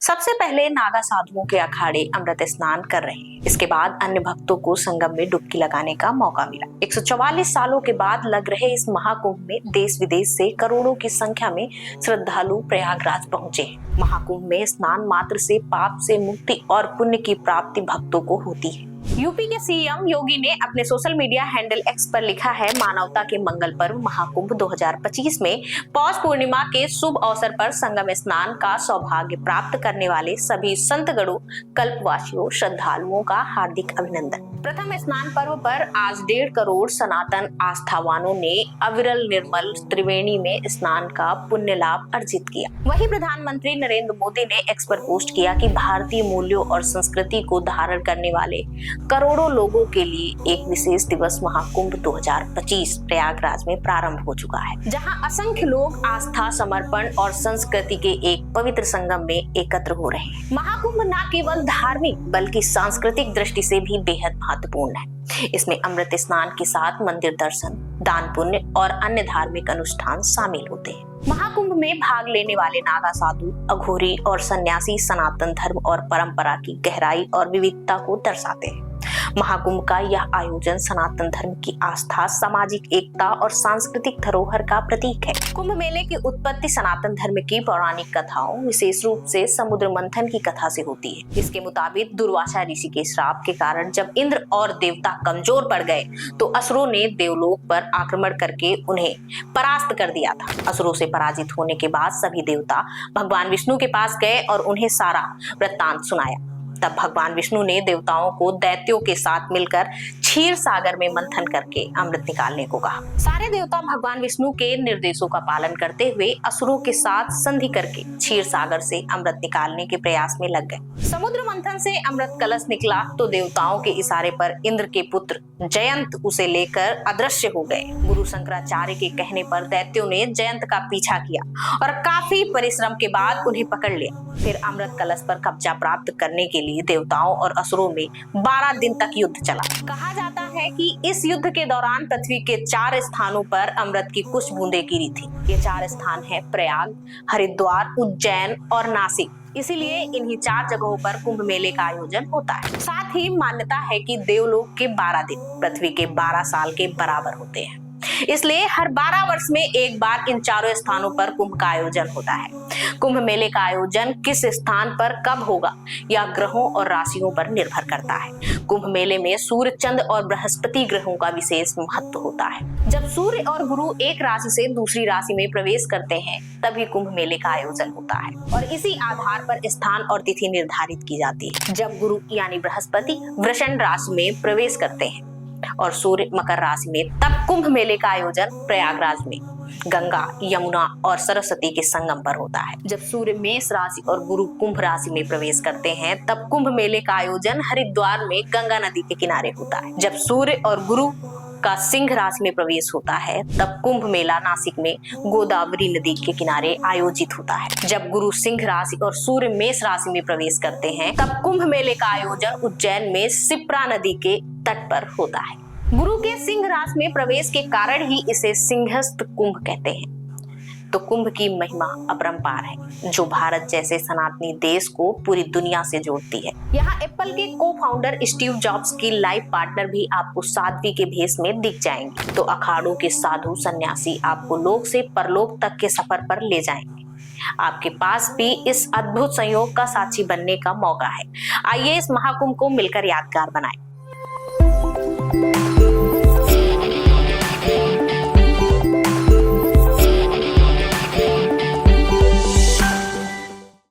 सबसे पहले नागा साधुओं के अखाड़े अमृत स्नान कर रहे हैं। इसके बाद अन्य भक्तों को संगम में डुबकी लगाने का मौका मिला। 144 सालों के बाद लग रहे इस महाकुंभ में देश विदेश से करोड़ों की संख्या में श्रद्धालु प्रयागराज पहुंचे। महाकुंभ में स्नान मात्र से पाप से मुक्ति और पुण्य की प्राप्ति भक्तों को होती है। यूपी के सीएम योगी ने अपने सोशल मीडिया हैंडल एक्स पर लिखा है, मानवता के मंगल पर्व महाकुंभ 2025 में पौष पूर्णिमा के शुभ अवसर पर संगम स्नान का सौभाग्य प्राप्त करने वाले सभी संतगणों, कल्पवासियों, श्रद्धालुओं का हार्दिक अभिनंदन। प्रथम स्नान पर्व पर आज 1.5 करोड़ सनातन आस्थावानों ने अविरल निर्मल त्रिवेणी में स्नान का पुण्य लाभ अर्जित किया। वहीं प्रधानमंत्री नरेंद्र मोदी ने एक्स पर पोस्ट किया कि भारतीय मूल्यों और संस्कृति को धारण करने वाले करोड़ों लोगों के लिए एक विशेष दिवस महाकुंभ 2025 प्रयागराज में प्रारंभ हो चुका है, जहां असंख्य लोग आस्था, समर्पण और संस्कृति के एक पवित्र संगम में एकत्र हो रहे हैं। महाकुंभ न केवल धार्मिक बल्कि सांस्कृतिक दृष्टि से भी बेहद महत्वपूर्ण है। इसमें अमृत स्नान के साथ मंदिर दर्शन, दान पुण्य और अन्य धार्मिक अनुष्ठान शामिल होते हैं। महाकुंभ में भाग लेने वाले नागा साधु, अघोरी और सन्यासी सनातन धर्म और परंपरा की गहराई और विविधता को दर्शाते हैं। महाकुंभ का यह आयोजन सनातन धर्म की आस्था, सामाजिक एकता और सांस्कृतिक धरोहर का प्रतीक है। कुंभ मेले की उत्पत्ति सनातन धर्म की पौराणिक कथाओं, विशेष रूप से समुद्र मंथन की कथा से होती है। इसके मुताबिक दुर्वासा ऋषि के श्राप के कारण जब इंद्र और देवता कमजोर पड़ गए तो असुरों ने देवलोक पर आक्रमण करके उन्हें परास्त कर दिया था। असुरों से पराजित होने के बाद सभी देवता भगवान विष्णु के पास गए और उन्हें सारा वृत्तांत सुनाया। तब भगवान विष्णु ने देवताओं को दैत्यों के साथ मिलकर क्षीर सागर में मंथन करके अमृत निकालने को कहा। सारे देवता भगवान विष्णु के निर्देशों का पालन करते हुए असुरों के साथ संधि करके क्षीर सागर से अमृत निकालने के प्रयास में लग गए। समुद्र मंथन से अमृत कलश निकला तो देवताओं के इशारे पर इंद्र के पुत्र जयंत उसे लेकर अदृश्य हो गए। गुरु शंकराचार्य के कहने पर दैत्यों ने जयंत का पीछा किया और काफी परिश्रम के बाद उन्हें पकड़ लिया। फिर अमृत कलश पर कब्जा प्राप्त करने के लिए देवताओं और असुरों में 12 दिन तक युद्ध चला। कहा जाता है कि इस युद्ध के दौरान पृथ्वी के 4 स्थानों पर अमृत की कुछ बूंदें गिरी थी। ये 4 स्थान हैं प्रयाग, हरिद्वार, उज्जैन और नासिक। इसीलिए इन्हीं 4 जगहों पर कुंभ मेले का आयोजन होता है। साथ ही मान्यता है कि देवलोक के 12 दिन पृथ्वी के 12 साल के बराबर होते हैं। इसलिए हर 12 वर्ष में एक बार इन 4 स्थानों पर कुंभ का आयोजन होता है। कुंभ मेले का आयोजन किस स्थान पर कब होगा यह ग्रहों और राशियों पर निर्भर करता है। कुंभ मेले में सूर्य, चंद्र और बृहस्पति ग्रहों का विशेष महत्व होता है। जब सूर्य और गुरु एक राशि से दूसरी राशि में प्रवेश करते हैं तभी कुंभ मेले का आयोजन होता है और इसी आधार पर स्थान और तिथि निर्धारित की जाती है। जब गुरु यानी बृहस्पति वृषण राशि में प्रवेश करते हैं और सूर्य मकर राशि में, तब कुंभ मेले का आयोजन प्रयागराज में गंगा, यमुना और सरस्वती के संगम पर होता है। जब सूर्य मेष राशि और गुरु कुंभ राशि में प्रवेश करते हैं तब कुंभ मेले का आयोजन हरिद्वार में गंगा नदी के किनारे होता है। जब सूर्य और गुरु का सिंह राशि में प्रवेश होता है तब कुंभ मेला नासिक में गोदावरी नदी के किनारे आयोजित होता है। जब गुरु सिंह राशि और सूर्य मेष राशि में प्रवेश करते हैं तब कुंभ मेले का आयोजन उज्जैन में शिप्रा नदी के तट पर होता है। गुरु के सिंह राशि में प्रवेश के कारण ही इसे सिंहस्थ कुंभ कहते हैं। तो कुंभ की महिमा अपरंपार है जो भारत जैसे सनातनी देश को पूरी दुनिया से जोड़ती है। यहाँ एप्पल के को फाउंडर स्टीव जॉब्स की लाइफ पार्टनर भी आपको साध्वी के भेष में दिख जाएंगे। तो अखाड़ों के साधु सन्यासी आपको लोक से परलोक तक के सफर पर ले जाएंगे। आपके पास भी इस अद्भुत संयोग का साक्षी बनने का मौका है। आइए इस महाकुंभ को मिलकर यादगार बनाएं।